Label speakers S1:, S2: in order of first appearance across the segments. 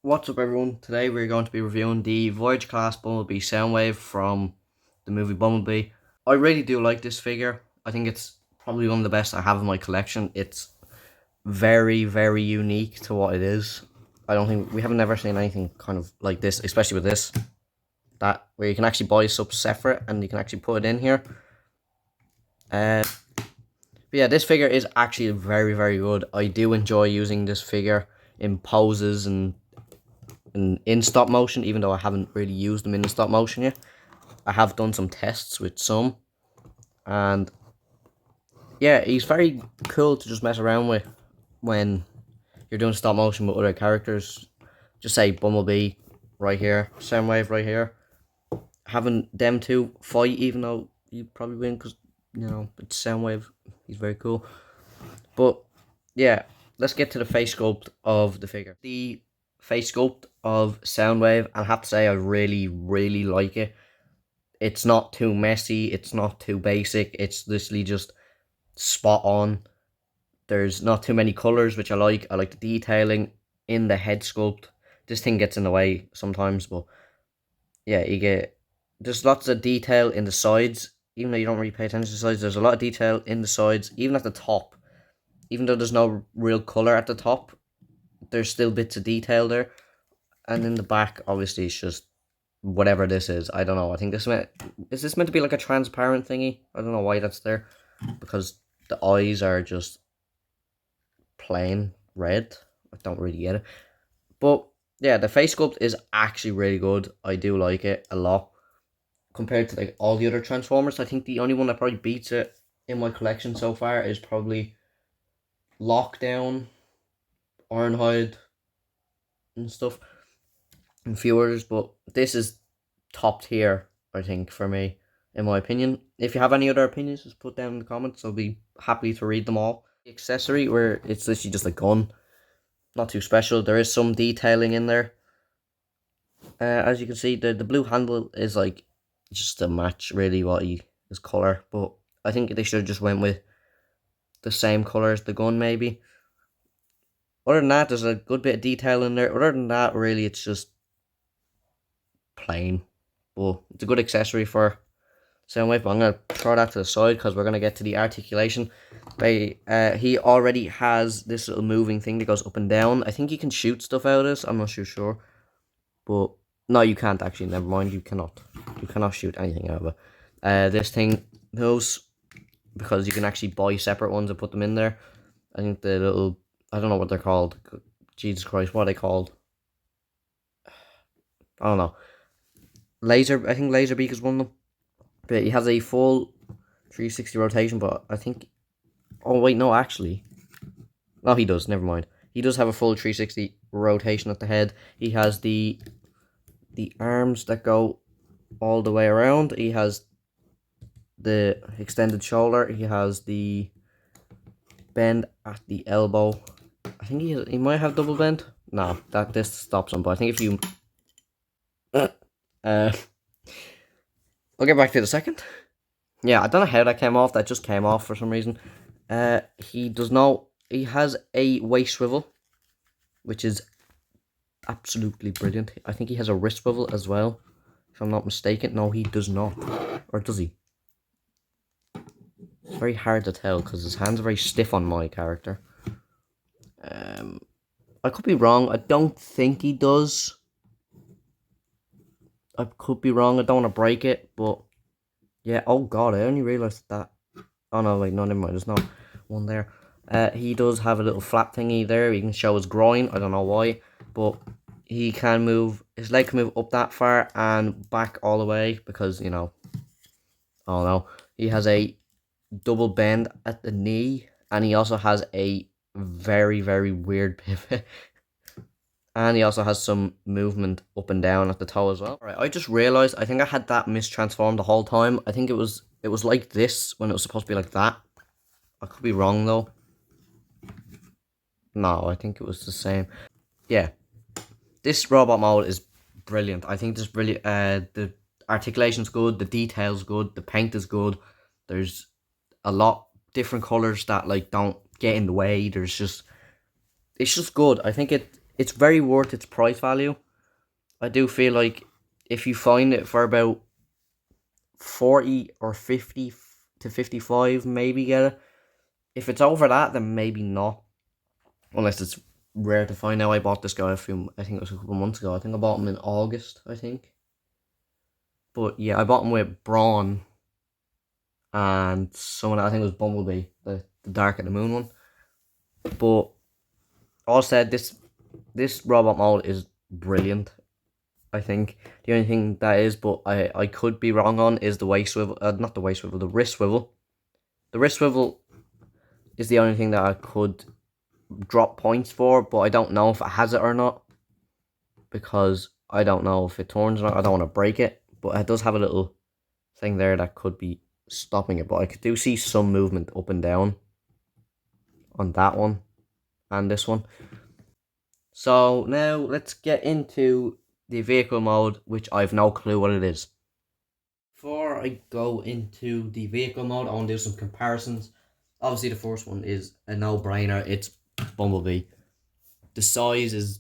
S1: What's up everyone? Today we're going to be reviewing the Voyage Class Bumblebee Soundwave from the movie Bumblebee. I really do like this figure. I think it's probably one of the best I have in my collection. It's very, very unique to what it is. I don't think we haven't never seen anything kind of like this, especially with this. That where you can actually buy stuff separate and you can actually put it in here. But yeah, this figure is actually very, very good. I do enjoy using this figure in poses and in stop motion, even though I haven't really used them in the stop motion yet. I have done some tests with some, and yeah, he's very cool to just mess around with when you're doing stop motion with other characters. Just say Bumblebee right here, Soundwave right here. Having them two fight, even though you probably win because, you know, it's Soundwave, he's very cool. But yeah, let's get to the face sculpt of the figure. The face sculpt of Soundwave, I have to say I really, really like it. It's not too messy, it's not too basic, it's literally just spot on. There's not too many colours, which I like. I like the detailing in the head sculpt. This thing gets in the way sometimes, but yeah, there's lots of detail in the sides. Even though you don't really pay attention to the sides, there's a lot of detail in the sides, even at the top. Even though there's no real colour at the top, there's still bits of detail there. And in the back, obviously, it's just whatever this is. I don't know. I think is this meant to be like a transparent thingy? I don't know why that's there. Because the eyes are just plain red. I don't really get it. But yeah, the face sculpt is actually really good. I do like it a lot. Compared to like all the other Transformers, I think the only one that probably beats it in my collection so far is probably Lockdown, Ironhide, and stuff. And a few others, but this is top tier, I think, for me, in my opinion. If you have any other opinions, just put down in the comments. I'll be happy to read them all. The accessory, where it's literally just a gun, not too special. There is some detailing in there. As you can see, the blue handle is like just to match really what his color, but I think they should have just went with the same color as the gun, maybe. Other than that, there's a good bit of detail in there. Other than that, really, it's just plain. But it's a good accessory for Soundwave. But I'm going to throw that to the side because we're going to get to the articulation. He already has this little moving thing that goes up and down. I think you can shoot stuff out of this. I'm not sure. But no, you can't actually. Never mind. You cannot. You cannot shoot anything out of it. This thing moves because you can actually buy separate ones and put them in there. I think the little... I don't know what they're called. Jesus Christ, what are they called? I don't know. I think Laserbeak is one of them. But he has a full 360 rotation, but I think... Oh, wait, no, actually. No, he does, never mind. He does have a full 360 rotation at the head. He has the arms that go all the way around. He has the extended shoulder. He has the bend at the elbow. I think he might have double bend. No, this stops him. But I think if you... I'll get back to it in a second. Yeah, I don't know how that came off. That just came off for some reason. He has a waist swivel, which is absolutely brilliant. I think he has a wrist swivel as well, if I'm not mistaken. No, he does not. Or does he? It's very hard to tell because his hands are very stiff on my character. I could be wrong. I don't think he does. I could be wrong. I don't want to break it, but yeah. Oh god, I only realised that. Oh no, wait, no, never mind. There's not one there. He does have a little flap thingy there. He can show his groin. I don't know why, but he can move. His leg can move up that far and back all the way because, you know. Oh no, he has a double bend at the knee, and he also has a very, very weird pivot. And he also has some movement up and down at the toe as well. Alright, I just realised, I think I had that mistransformed the whole time. I think it was like this when it was supposed to be like that. I could be wrong though. No, I think it was the same. Yeah. This robot mode is brilliant. I think this brilliant. The articulation's good, the detail's good, the paint is good. There's a lot different colours that like don't get in the way. It's just good. I think it's very worth its price value. I do feel like if you find it for about 40 or 50 to 55, maybe get it. If it's over that, then maybe not. Unless it's rare to find out. I bought this guy I think it was a couple of months ago. I think I bought him in August, I think. But yeah, I bought him with Brawn and someone, I think it was Bumblebee, the Dark of the Moon one. But all said, this robot mode is brilliant. I think the only thing that is, but I could be wrong on, is the waist swivel. Not the waist swivel, the wrist swivel. The wrist swivel is the only thing that I could drop points for, but I don't know if it has it or not, because I don't know if it turns or not. I don't want to break it, but it does have a little thing there that could be stopping it. But I do see some movement up and down on that one and this one. So now let's get into the vehicle mode, which I've no clue what it is. Before I go into the vehicle mode, I want to do some comparisons. Obviously, the first one is a no-brainer. It's Bumblebee. The size is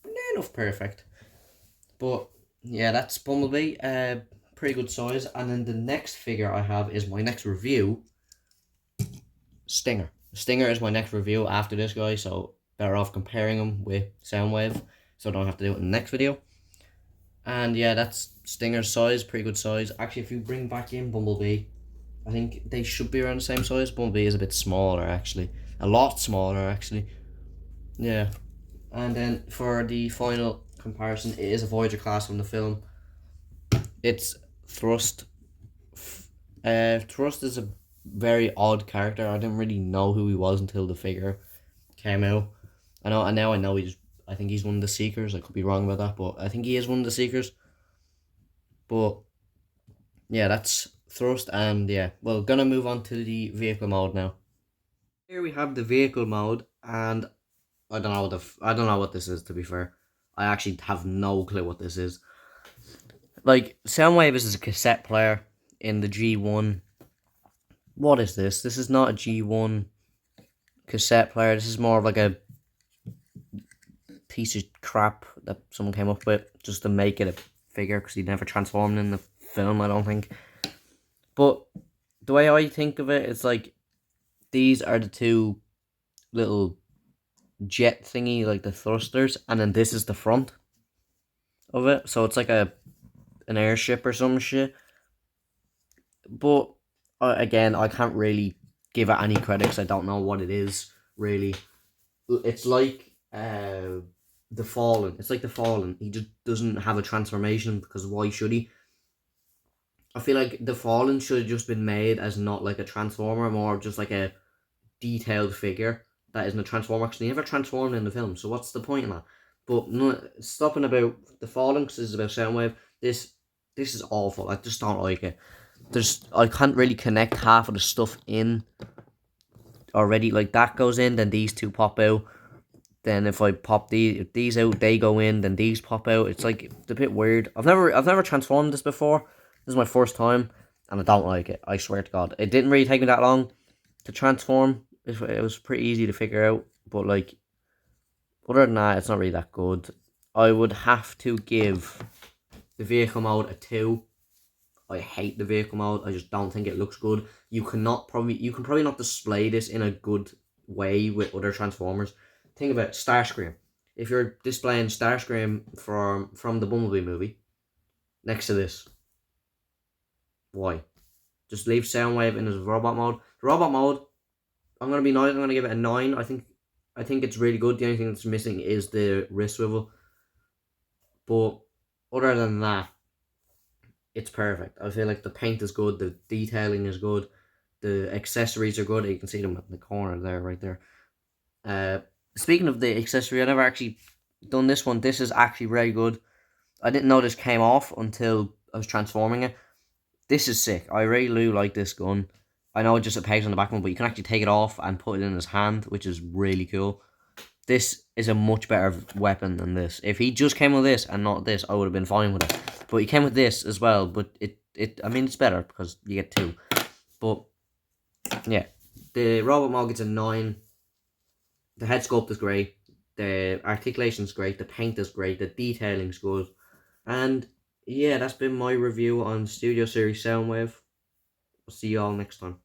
S1: near enough perfect. But yeah, that's Bumblebee. Pretty good size. And then the next figure I have is my next review. Stinger. Stinger is my next review after this guy, so better off comparing them with Soundwave, so I don't have to do it in the next video. And yeah, that's Stinger's size, pretty good size. Actually, if you bring back in Bumblebee, I think they should be around the same size. Bumblebee is a bit smaller, actually. A lot smaller, actually. Yeah. And then for the final comparison, it is a Voyager class from the film. It's Thrust. Thrust is a very odd character. I didn't really know who he was until the figure came out. I know I think he's one of the Seekers. I could be wrong about that, but I think he is one of the Seekers. But yeah, that's Thrust, and yeah, well, gonna move on to the vehicle mode now. Here we have the vehicle mode, and I don't know what this is, to be fair. I actually have no clue what this is. Like, Soundwave is a cassette player in the G1. What is this? This is not a G1 cassette player. This is more of like a piece of crap that someone came up with just to make it a figure, because he never transformed in the film, I don't think. But the way I think of it, it's like these are the two little jet thingy, like the thrusters, and then this is the front of it. So it's like an airship or some shit. But again, I can't really give it any credit because I don't know what it is, really. It's like the Fallen. It's like the Fallen. He just doesn't have a transformation, because why should he? I feel like the Fallen should have just been made as not like a transformer, more just like a detailed figure that isn't a transformer, because he never transformed in the film, so what's the point in that? But no, stopping about the Fallen, because this is about Soundwave, this is awful. I just don't like it. I can't really connect half of the stuff in already. Like, that goes in, then these two pop out. Then if I pop these out, they go in, then these pop out. It's like, it's a bit weird. I've never transformed this before. This is my first time, and I don't like it. I swear to God. It didn't really take me that long to transform. It was pretty easy to figure out, but like, other than that, it's not really that good. I would have to give the vehicle mode a 2. I hate the vehicle mode. I just don't think it looks good. You can probably not display this in a good way with other Transformers. Think about Starscream. If you're displaying Starscream from the Bumblebee movie next to this, why? Just leave Soundwave in his robot mode. The robot mode, I'm gonna be nice. I'm gonna give it a 9. I think it's really good. The only thing that's missing is the wrist swivel. But other than that, it's perfect. I feel like the paint is good, the detailing is good, the accessories are good. You can see them in the corner there, right there. Speaking of the accessory, I never actually done this one. This is actually very good. I didn't know this came off until I was transforming it. This is sick. I really do like this gun. I know it just a pegs on the back one, but you can actually take it off and put it in his hand, which is really cool. This is a much better weapon than this. If he just came with this and not this, I would have been fine with it. But he came with this as well, but I mean, it's better because you get 2. But yeah, the robot mode gets a 9. The head sculpt is great. The articulation's great, the paint is great, the detailing's good. And yeah, that's been my review on Studio Series Soundwave. I'll see you all next time.